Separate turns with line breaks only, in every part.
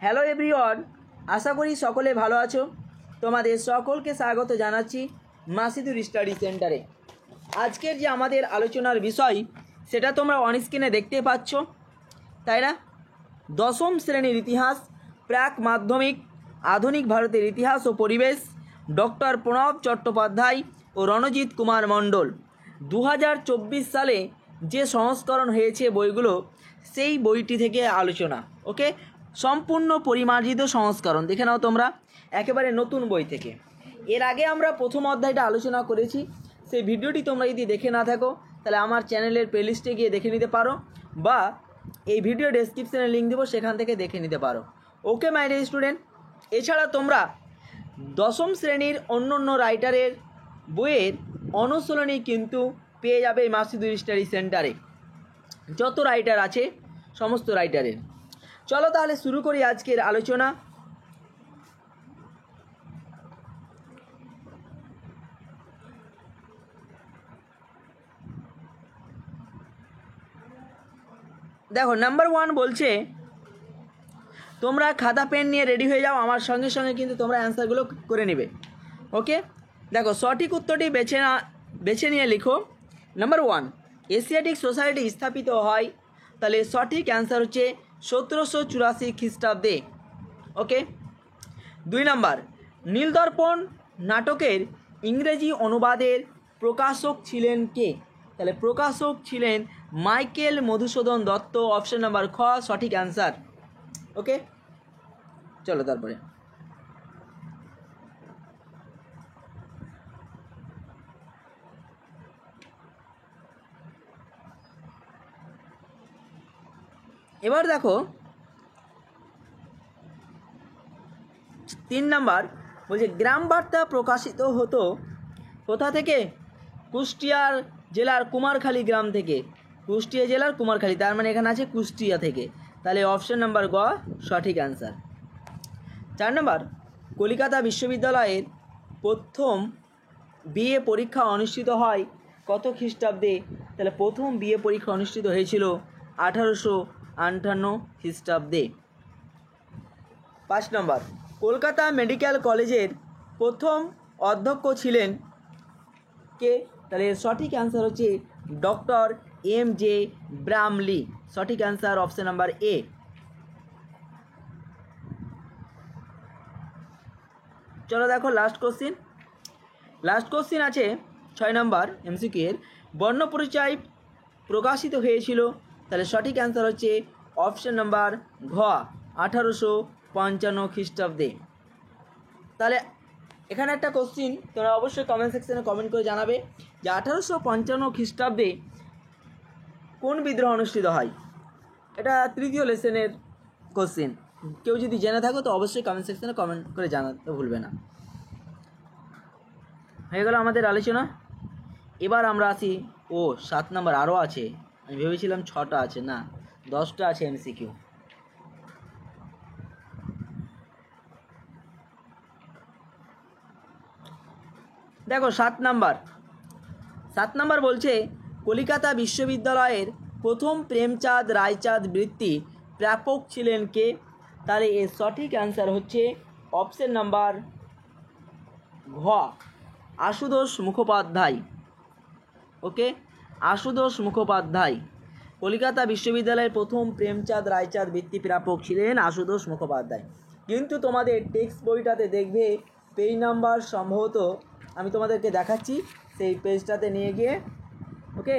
Hello everyone, আশা করি সকলে ভালো আছো। তোমাদের সকলকে স্বাগত জানাচ্ছি মাসিদুর স্টাডি সেন্টারে। আজকের যে আমাদের আলোচনার বিষয় সেটা তোমরা অন স্ক্রিনে দেখতে পাচ্ছ, তাই না? দশম শ্রেণীর ইতিহাস, প্রাক মাধ্যমিক, আধুনিক ভারতের ইতিহাস ও পরিবেশ, ডক্টর প্রণব চট্টোপাধ্যায় ও রণজিৎ কুমার মণ্ডল। 2024 সালে যে সংস্করণ হয়েছে বইগুলো, সেই বইটি থেকে আলোচনা। ওকে, সম্পূর্ণ পরিমার্জিত সংস্করণ দেখে নাও তোমরা, একেবারে নতুন বই থেকে। এর আগে আমরা প্রথম অধ্যায়টা আলোচনা করেছি, সেই ভিডিওটি তোমরা যদি দেখে না থাকো তাহলে আমার চ্যানেলের প্লেলিস্টে গিয়ে দেখে নিতে পারো, বা এই ভিডিও ডেসক্রিপশনে লিঙ্ক দেবো, সেখান থেকে দেখে নিতে পারো। ওকে মাই ডিয়ার স্টুডেন্ট, এছাড়া তোমরা দশম শ্রেণীর অন্য অন্য রাইটারের বইয়ের অনুশীলনী কিন্তু পেয়ে যাবে এই মাসিদুর স্টাডি সেন্টারে। যত রাইটার আছে সমস্ত রাইটারের। চলো তাহলে শুরু করি আজকের আলোচনা। দেখো, নাম্বার 1 বলছে তোমরা খাতা পেন নিয়ে রেডি হয়ে যাও, আমার সঙ্গে সঙ্গে কিন্তু তোমরা অ্যান্সারগুলো করে নেবে। ওকে, দেখো সঠিক উত্তরটি বেছে নিয়ে লিখো। নাম্বার 1, এশিয়াটিক সোসাইটি স্থাপিত হয়, তাহলে সঠিক অ্যান্সার হচ্ছে 1784 খ্রিস্টাব্দে। ওকে, 2 নাম্বার, নীলদর্পণ নাটকের ইংরেজি অনুবাদের প্রকাশক ছিলেন কে? তাহলে প্রকাশক ছিলেন Michael Madhusudan Dutta. Option number খ সঠিক অ্যান্সার। ওকে, চলো তারপরে এবার দেখো 3 নাম্বার বলছে গ্রাম বার্তা প্রকাশিত হতো কোথা থেকে? কুষ্টিয়ার জেলার কুমারখালী গ্রাম থেকে। কুষ্টিয়া জেলার কুমারখালী, তার মানে এখানে আছে কুষ্টিয়া থেকে, তাহলে অপশন নাম্বার গ সঠিক অ্যান্সার। 4 নাম্বার, কলকাতা বিশ্ববিদ্যালয়ের প্রথম বিএ পরীক্ষা অনুষ্ঠিত হয় কত খ্রিস্টাব্দে? তাহলে প্রথম বিএ পরীক্ষা অনুষ্ঠিত হয়েছিল 1858 খ্রিস্টাব্দে। 5 নম্বর, কলকাতা মেডিকেল কলেজের প্রথম অধ্যক্ষ ছিলেন কে? তাহলে সঠিক অ্যান্সার হচ্ছে ডক্টর এম.জে. ব্রামলি। সঠিক অ্যান্সার অপশন নাম্বার এ। চলো দেখো লাস্ট কোশ্চিন আছে 6 নম্বর এমসিকিউ এর। বর্ণপরিচয় প্রকাশিত হয়েছিল, তাহলে সঠিক অ্যান্সার হচ্ছে অপশন নাম্বার ঘ 1855 খ্রিস্টাব্দে। তাহলে এখানে একটা কোশ্চিন তোমরা অবশ্যই কমেন্ট সেকশনে কমেন্ট করে জানাবে যে 1855 খ্রিস্টাব্দে কোন বিদ্রোহ অনুষ্ঠিত হয়? এটা তৃতীয় লেসনের কোশ্চিন। কেউ যদি জেনে থাকো তো অবশ্যই কমেন্ট সেকশনে কমেন্ট করে জানাতে ভুলবে না। হয়ে গেল আমাদের আলোচনা। এবার আমরা আসি 7 নম্বর আরও আছে, আমি ভেবেছিলাম 6টা আছে, না 10টা আছে এমসিকিউ। দেখো 7 নাম্বার বলছে কলিকাতা বিশ্ববিদ্যালয়ের প্রথম প্রেমচাঁদ রায়চাঁদ বৃত্তি প্রাপক ছিলেন কে? তাহলে এর সঠিক অ্যান্সার হচ্ছে অপশন নাম্বার ঘ আশুতোষ মুখোপাধ্যায়। ওকে, আশুতোষ মুখোপাধ্যায়। কলিকাতা বিশ্ববিদ্যালয়ের প্রথম প্রেমচাঁদ রায়চাঁদ বৃত্তি প্রাপক ছিলেন আশুতোষ মুখোপাধ্যায়। কিন্তু তোমাদের টেক্সট বইটাতে দেখবে পেজ নাম্বার সম্ভবত আমি তোমাদেরকে দেখাচ্ছি, সেই পেজটাতে নিয়ে গিয়ে ওকে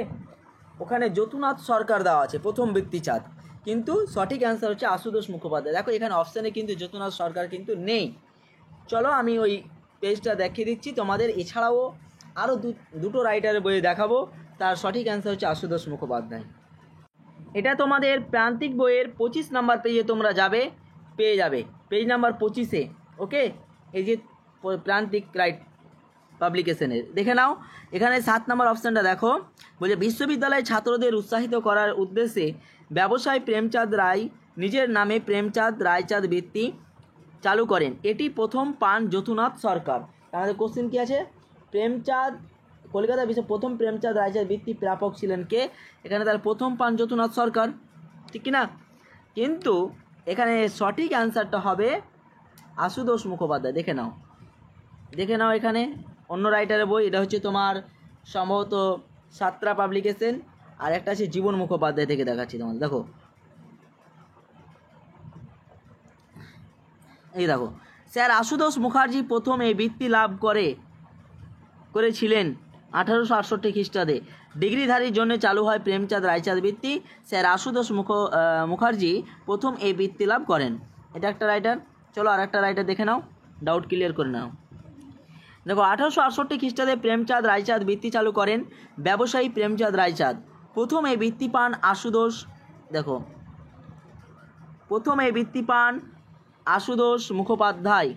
ওখানে যতুনাথ সরকার দেওয়া আছে প্রথম বৃত্তিচাঁদ, কিন্তু সঠিক অ্যান্সার হচ্ছে আশুতোষ মুখোপাধ্যায়। দেখো এখানে অপশানে কিন্তু যতুনাথ সরকার কিন্তু নেই। চলো আমি ওই পেজটা দেখিয়ে দিচ্ছি তোমাদের। এছাড়াও আরও দুটো রাইটারের বই দেখাবো, তার সঠিক অ্যান্সার হচ্ছে আশুতোষ মুখোপাধ্যায়। এটা তোমাদের প্রান্তিক বইয়ের 25 নাম্বার পেজে তোমরা পেয়ে যাবে পেজ নাম্বার 25-এ। ওকে, এই যে প্রান্তিক পাবলিকেশনের দেখে নাও। এখানে 7 নম্বর অপশানটা দেখো, বলছে বিশ্ববিদ্যালয়ের ছাত্রদের উৎসাহিত করার উদ্দেশ্যে ব্যবসায়ী প্রেমচাঁদ রায় নিজের নামে প্রেমচাঁদ রায়চাঁদ বৃত্তি চালু করেন। এটি প্রথম পান যতুনাথ সরকার। আমাদের কোশ্চেন কী আছে? প্রেমচাঁদ কলকাতা বিশ্বের প্রথম প্রেমচাঁদ রায়চাঁদ বৃত্তি প্রাপক ছিলেন কে? এখানে তার প্রথম পান যতুনাথ সরকার, ঠিক কিনা? কিন্তু এখানে সঠিক অ্যান্সারটা হবে আশুতোষ মুখোপাধ্যায়। দেখে নাও এখানে অন্য রাইটারের বই, এটা হচ্ছে তোমার সম্ভবত সাতরা পাবলিকেশন, আর একটা আছে জীবন মুখোপাধ্যায় থেকে দেখাচ্ছি তোমাদের। দেখো এই দেখো, স্যার আশুতোষ মুখার্জি প্রথম এই বৃত্তি লাভ করেছিলেন 1868 খ্রিস্টাব্দে। ডিগ্রিধারীর জন্য চালু হয় প্রেমচাঁদ রায়চাঁদ বৃত্তি। স্যার আশুতোষ মুখার্জি প্রথম এই বৃত্তি লাভ করেন। এটা একটা রাইটার। চলো আর একটা রাইটার দেখে নাও, ডাউট ক্লিয়ার করে নাও। দেখো 1868 খ্রিস্টাব্দে প্রেমচাঁদ রায়চাঁদ বৃত্তি চালু করেন ব্যবসায়ী প্রেমচাঁদ রায়চাঁদ। প্রথম এই বৃত্তি পান আশুতোষ, দেখো প্রথম এই বৃত্তি পান আশুতোষ মুখোপাধ্যায়।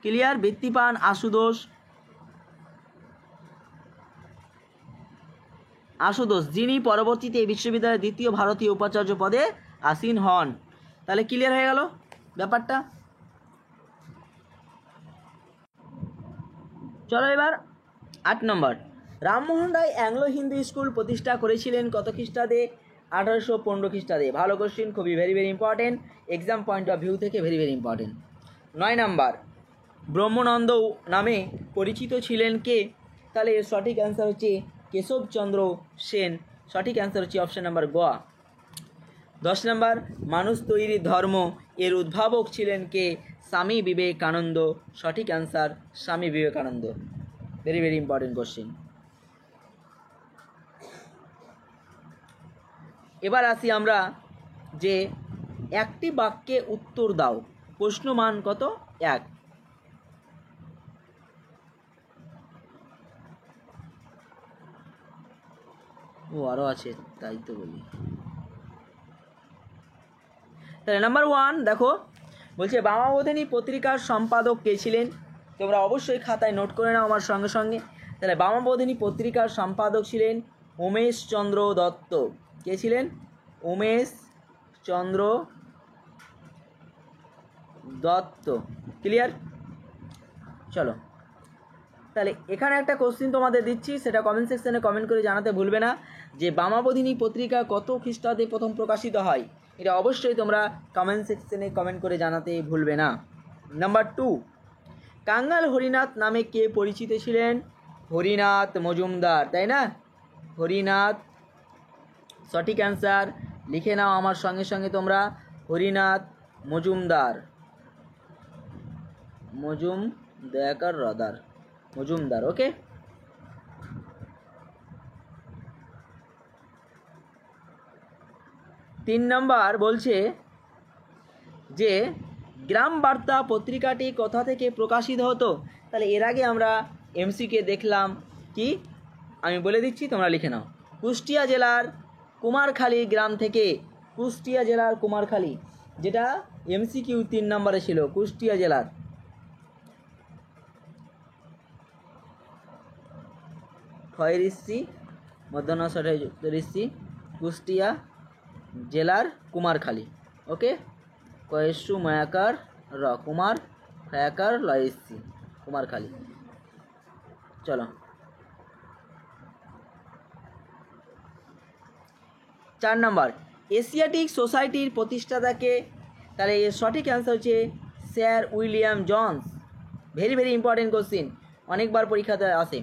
ক্লিয়ার? বৃত্তি পান আশুতোষ, যিনি পরবর্তীতে এই বিশ্ববিদ্যালয়ের দ্বিতীয় ভারতীয় উপাচার্য পদে আসীন হন। তাহলে ক্লিয়ার হয়ে গেল ব্যাপারটা। চলো এবার 8 নম্বর। রামমোহন রায় অ্যাংলো হিন্দু স্কুল প্রতিষ্ঠা করেছিলেন কত খ্রিস্টাব্দে? 1815 খ্রিস্টাব্দে। ভালো কোশ্চিন, খুবই very important, exam point of view থেকে ভেরি ইম্পর্টেন্ট। 9 নম্বর। ব্রহ্মানন্দ নামে পরিচিত ছিলেন কে? তাহলে এর সঠিক অ্যান্সার হচ্ছে কেশবচন্দ্র সেন। সঠিক অ্যান্সার হচ্ছে অপশন নাম্বার গ। 10 নম্বর। মানুষ তৈরি ধর্ম এর উদ্ভাবক ছিলেন কে? স্বামী বিবেকানন্দ। সঠিক answer Swami Vivekananda. Very important question. এবার আসি আমরা যে একটি বাক্যে উত্তর দাও, প্রশ্ন মান কত? 1। আরও আছে, তাই তো বলি। তাহলে নাম্বার 1 দেখো, বলছে বামাবোধিনী পত্রিকার সম্পাদক কে ছিলেন? তোমরা অবশ্যই খাতায় নোট করে নাও আমার সঙ্গে সঙ্গে। তাহলে বামাবোধিনী পত্রিকার সম্পাদক ছিলেন উমেশ চন্দ্র দত্ত। কে ছিলেন? উমেশ চন্দ্র দত্ত। ক্লিয়ার? চলো তাহলে এখানে একটা কোশ্চিন তোমাদের দিচ্ছি, সেটা কমেন্ট সেকশনে কমেন্ট করে জানাতে ভুলবে না যে বামাবোধিনী পত্রিকা কত খ্রিস্টাব্দে প্রথম প্রকাশিত হয়। এটা অবশ্যই তোমরা কমেন্ট সেকশনে কমেন্ট করে জানাতে ভুলবে না। নাম্বার 2, কাঙ্গাল হরিনাথ নামে কে পরিচিত ছিলেন? হরিনাথ মজুমদার, তাই না? হরিনাথ। সঠিক অ্যান্সার লিখে নাও আমার সঙ্গে সঙ্গে তোমরা, হরিনাথ মজুমদার। মজুমদার। ওকে। তিন নম্বর বলছে যে গ্রাম বার্তা পত্রিকাটি কোথা থেকে প্রকাশিত হতো? তাহলে এর আগে আমরা এমসিকে দেখলাম কি, আমি বলে দিচ্ছি, তোমরা লিখে নাও। কুষ্টিয়া জেলার কুমারখালী গ্রাম থেকে। কুষ্টিয়া জেলার কুমারখালী, যেটা এমসিকিউ 3 নম্বরে ছিল। কুষ্টিয়া জেলার ঋষি মধ্যাহ্ন ঋষি, কুষ্টিয়া জেলার কুমারখালী। ওকে। কয়েসু মায়াকার র, কুমার খায়াকার লয়েসি, কুমারখালী। চলো 4 নম্বর। এশিয়াটিক সোসাইটির প্রতিষ্ঠাতাকে? তাহলে এর সঠিক অ্যান্সার হচ্ছে sir William Jones. Very important question, অনেকবার পরীক্ষাতে আসে।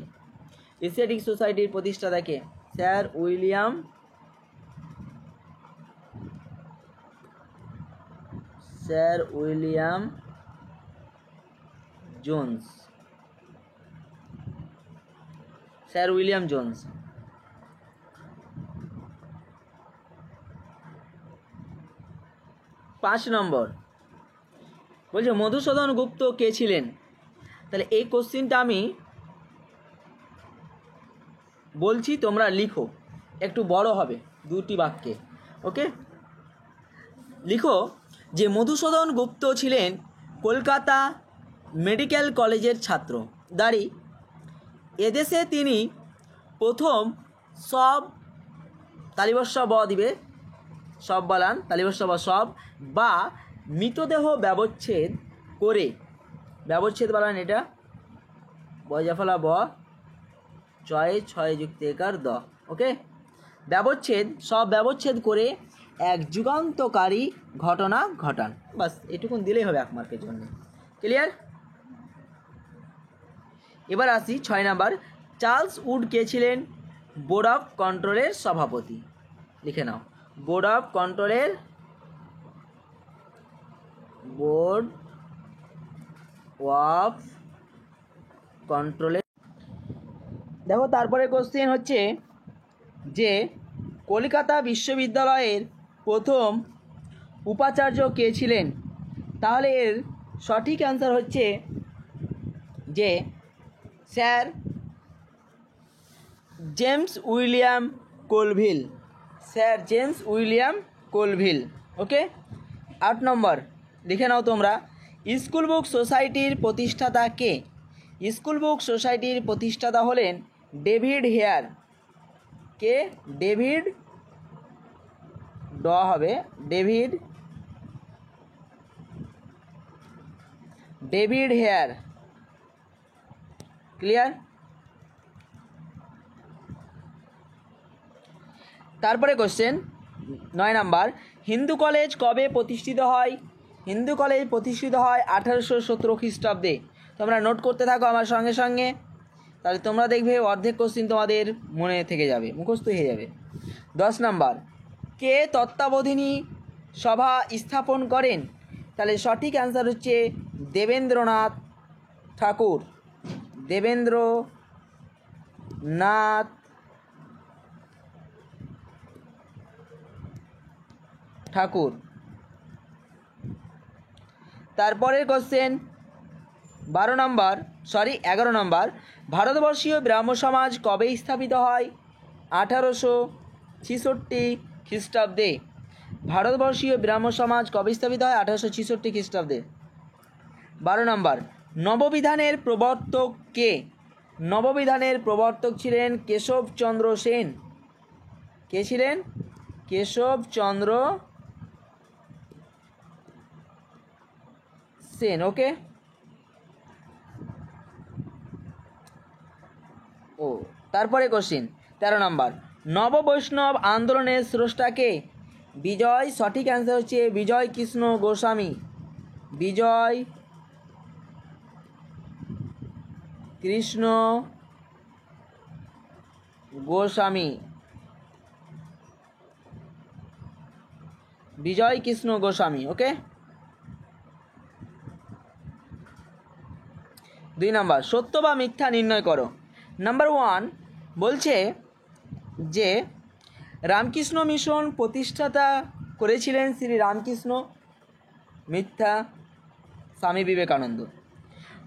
এশিয়াটিক সোসাইটির প্রতিষ্ঠাতাকে? Sir William Jones. 5 নম্বর বলছে মধুসূদন গুপ্ত কে ছিলেন? তাহলে এই কোশ্চিনটা আমি বলছি, তোমরা লিখো, একটু বড় হবে, 2টি বাক্যে। ওকে। লিখো যে মধুসূদন গুপ্ত ছিলেন কলকাতা মেডিকেল কলেজের ছাত্র। দাঁড়ি এদেশে তিনি প্রথম সব, তালিবস্য ব দিবে, সব বালান তালিবস্য বা সব, বা মৃতদেহ ব্যবচ্ছেদ করে, ব্যবচ্ছেদ বালান এটা, বজাফলা ব, 6 6 যুক্ত একার দ। ওকে। সব ব্যবচ্ছেদ করে এক যুগান্তকারী ঘটনা ঘটান। বাস এটুকুন দিলেই হবে 1 মার্কের জন্য। ক্লিয়ার? এবার আসি 6 নাম্বার। চার্লস উড কে ছিলেন বোর্ড অফ কন্ট্রোলের সভাপতি? লিখে নাও, বোর্ড অফ কন্ট্রোলের, বোর্ড অফ কন্ট্রোলের। দেখো তারপরে কোশ্চেন হচ্ছে যে কলকাতা বিশ্ববিদ্যালয়ের প্রথম উপাচার্য কে ছিলেন? তাহলে এর সঠিক অ্যান্সার হচ্ছে যে sir James William Colvile, sir James William Colvile. Okay. 8 নম্বর লিখে নাও তোমরা, স্কুল বুক সোসাইটির প্রতিষ্ঠাতা কে? স্কুল বুক সোসাইটির প্রতিষ্ঠাতা হলেন ডেভিড হেয়ার। কে? ডেভিড, ড হবে, ডেভিড হেয়ার। ক্লিয়ার? তারপরে কোশ্চেন 9 নাম্বার, হিন্দু কলেজ কবে প্রতিষ্ঠিত হয়? হিন্দু কলেজ প্রতিষ্ঠিত হয় 1817 খ্রিস্টাব্দে। তোমরা নোট করতে থাকো আমার সঙ্গে সঙ্গে, তাহলে তোমরা দেখবে অর্ধেক কোশ্চেন তোমাদের মনে থেকে যাবে, মুখস্থ হয়ে যাবে। 10 নাম্বার, কে তত্ত্বাবধানী সভা স্থাপন করেন? তাহলে সঠিক অ্যান্সার হচ্ছে দেবেন্দ্রনাথ ঠাকুর। দেবেন্দ্রনাথ ঠাকুর। তারপরের কোশ্চেন 11 নম্বর, ভারতবর্ষীয় ব্রাহ্ম সমাজ কবে স্থাপিত হয়? 1866 খ্রিস্টাব্দে। ভারতবর্ষীয় ব্রাহ্ম সমাজ কবে স্থাপিত হয়? 1866 খ্রিস্টাব্দে। 12 নম্বর, নববিধানের প্রবর্তক কে? নববিধানের প্রবর্তক ছিলেন কেশবচন্দ্র সেন। কে ছিলেন? কেশবচন্দ্র সেন। ওকে। তারপরে কোশ্চিন 13 নম্বর, নববৈষ্ণব আন্দোলনের স্রষ্টাকে? বিজয়, সঠিক অ্যান্সার হচ্ছে বিজয় কৃষ্ণ গোস্বামী। বিজয় কৃষ্ণ গোস্বামী। বিজয় কৃষ্ণ গোস্বামী। ওকে। 2 নম্বর, সত্য বা মিথ্যা নির্ণয় করো। নাম্বার 1 বলছে যে রামকৃষ্ণ মিশন প্রতিষ্ঠাতা করেছিলেন শ্রী রামকৃষ্ণ। মিথ্যা, স্বামী বিবেকানন্দ।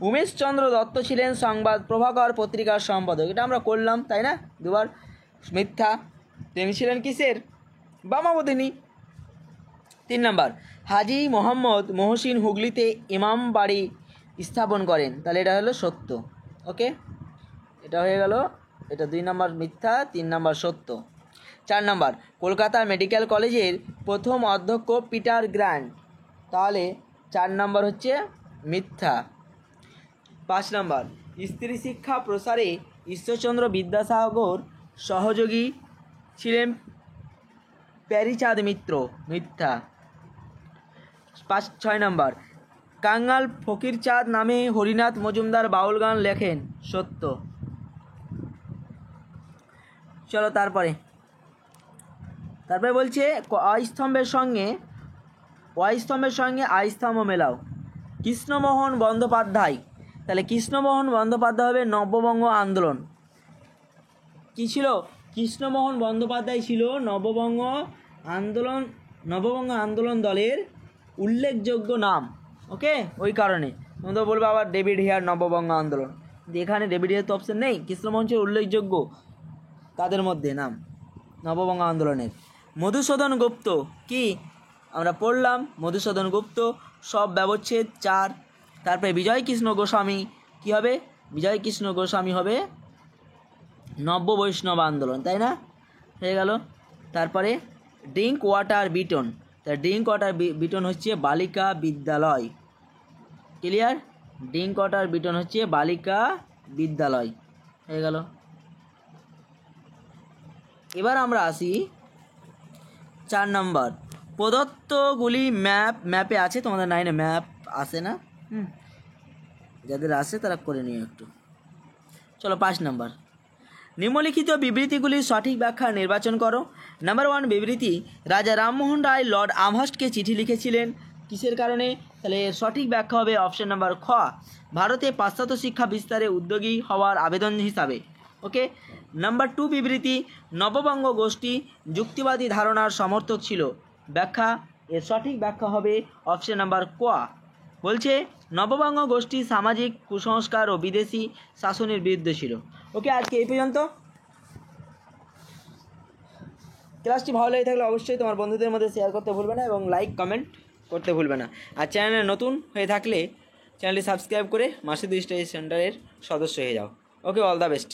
উমেশচন্দ্র দত্ত ছিলেন সংবাদ প্রভাকর পত্রিকার সম্পাদক। এটা আমরা করলাম, তাই না, 2 বার। মিথ্যা, তিনি ছিলেন কিসের? বামাবধিনী। 3 নম্বর, হাজী মোহাম্মদ মহসিন হুগলিতে ইমাম বাড়ি স্থাপন করেন। তাহলে এটা হলো সত্য। ওকে, এটা হয়ে গেল, এটা 2 নম্বর মিথ্যা, 3 নম্বর সত্য। 4 নম্বর, কলকাতা মেডিকেল কলেজের প্রথম অধ্যক্ষ পিটার গ্র্যান্ট। তাহলে 4 নম্বর হচ্ছে মিথ্যা। 5 নম্বর, স্ত্রী শিক্ষা প্রসারে ঈশ্বরচন্দ্র বিদ্যাসাগর সহযোগী ছিলেন প্যারীচাঁদ মিত্র। মিথ্যা। 6 নম্বর, কাঙ্গাল ফকিরচাঁদ নামে হরিনাথ মজুমদার বাউল গান লেখেন। সত্য। চলো তারপরে বলছে অস্তম্ভের সঙ্গে আস্তম্ভ মেলাও। কৃষ্ণমোহন বন্দ্যোপাধ্যায়। তাহলে কৃষ্ণমোহন বন্দ্যোপাধ্যায় হবে নববঙ্গ আন্দোলন। কি ছিল? কৃষ্ণমোহন বন্দ্যোপাধ্যায় ছিল নববঙ্গ আন্দোলন দলের উল্লেখযোগ্য নাম। ওকে, ওই কারণে তোমরা বলবে আবার ডেভিড হেয়ার নববঙ্গ আন্দোলন, এখানে ডেভিড হেয়ার তো অপশন নেই, কৃষ্ণমোহন ছিল উল্লেখযোগ্য তাদের মধ্যে নাম নববঙ্গ আন্দোলনের। মধুসূদন গুপ্ত কি আমরা পড়লাম? মধুসূদন গুপ্ত, সব ব্যবচ্ছেদ 4। তারপরে বিজয় কৃষ্ণ গোস্বামী কি হবে? বিজয় কৃষ্ণ গোস্বামী হবে নব্য বৈষ্ণব আন্দোলন, তাই না, হয়ে গেল। তারপরে ড্রিঙ্ক ওয়াটার বিটন। তা ড্রিঙ্ক ওয়াটার বিটন হচ্ছে বালিকা বিদ্যালয়। ক্লিয়ার? ড্রিঙ্ক ওয়াটার বিটন হচ্ছে বালিকা বিদ্যালয়, হয়ে গেল। এবার আমরা আসি 4 নম্বর, প্রদত্তগুলি ম্যাপে আছে, তোমাদের 9-এ ম্যাপ আসে না, যাদের আসে তারা করে নিও একটু। চলো 5 নম্বর, নিম্নলিখিত বিবৃতিগুলির সঠিক ব্যাখ্যা নির্বাচন করো। নাম্বার 1 বিবৃতি, রাজা রামমোহন রায় লর্ড আমহার্স্টকে চিঠি লিখেছিলেন কিসের কারণে? তাহলে এর সঠিক ব্যাখ্যা হবে অপশন নাম্বার খ, ভারতে পাশ্চাত্য শিক্ষা বিস্তারে উদ্যোগী হওয়ার আবেদন হিসাবে। ওকে। নাম্বার 2 বিবৃতি, নববঙ্গ গোষ্ঠী যুক্তিবাদী ধারণার সমর্থক ছিল। ব্যাখ্যা, এর সঠিক ব্যাখ্যা হবে অপশন নাম্বার ক, বলছে নববঙ্গ গোষ্ঠী সামাজিক কুসংস্কার ও বিদেশি শাসনের বিরুদ্ধে ছিল। ওকে, আজকে এই পর্যন্ত। ক্লাসটি ভালো লেগে থাকলে অবশ্যই তোমার বন্ধুদের মধ্যে শেয়ার করতে ভুলবে না এবং লাইক কমেন্ট করতে ভুলবে না। আর চ্যানেলে নতুন হয়ে থাকলে চ্যানেলটি সাবস্ক্রাইব করে মাসুদ স্টাডি সেন্টারের সদস্য হয়ে যাও। ওকে, অল দ্য বেস্ট।